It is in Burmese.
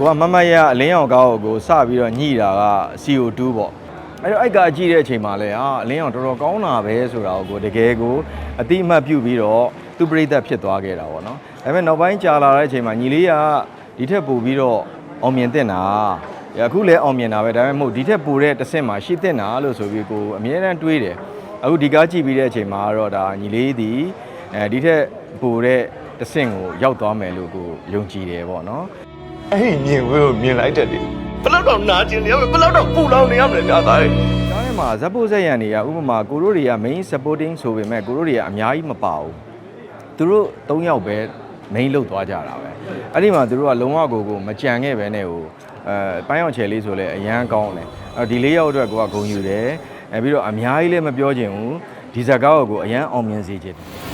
ကိုကမမရအလင်းအောင်ကားကိုစပြီးတော့ညှိတာက CO2 ပေါ့အဲ့တော့အဲ့ကကြည့်တဲ့အချိန်မှာလဲအလင်းအောင်တော်တော်ကောင်းတာပဲဆိုတာကိုတကယ်ကိုအတိအမှတ်ပြုပြီးတော့သူပြိသက်ဖြစ်သွားခဲ့တာပေါ့နော်ဒါပေမဲ့နောက်ပိုင်းကြာလာတဲ့အချိန်မှာညီလေးကဒီထက်ပိုပြီးတော့အောင်မြင်တင်တာအခုလည်းအောင်မြင်တာပဲဒါပေမဲ့မဟုတ်ဒီထက်ပိုတဲ့တစ်ဆင့်မှာရှိတင်တာလို့ဆိုပြီးကိုအမြဲတမ်းတွေးတယ်အခုဒီကားကြည့်ပြီးတဲ့အချိန်မှာတော့ဒါညီလေးဒီဒီထက်ပိုတဲ့တစ်ဆင့်ကိုရောက်သွားမယ်လို့ကိုယုံကြည်တယ်ပေါ့နော်အဲ့မြင်ဝဲကိုမြင်လိုက်တဲ့လေဘယ်တော့နာကျင်နေရမလဲဘယ်တော့ပူလောင်နေရမလဲကြာသားရဲ့ဒါနဲ့မှာဇက်ပိုးဆက်ရန်တွေကဥပမာကိုတို့တွေက main supporting ဆိုပေမဲ့ကိုတို့တွေကအများကြီးမပါဘူးသူတို့3ယောက်ပဲ main လောက်သွားကြတာပဲအဲ့ဒီမှာသူတို့ကလုံးဝကိုမကြံခဲ့ပဲနဲ့ဟိုပိုင်းအောင်ချယ်လေးဆိုလဲအရန်ကောင်းတယ်အဲ့ဒီ4ယောက်အတွက်ကိုကဂုဏ်ယူတယ်ပြီးတော့အများကြီးလည်းမပြောချင်ဘူးဒီဇက်ကားကိုအရန်အောင်မြင်စေချင်တယ်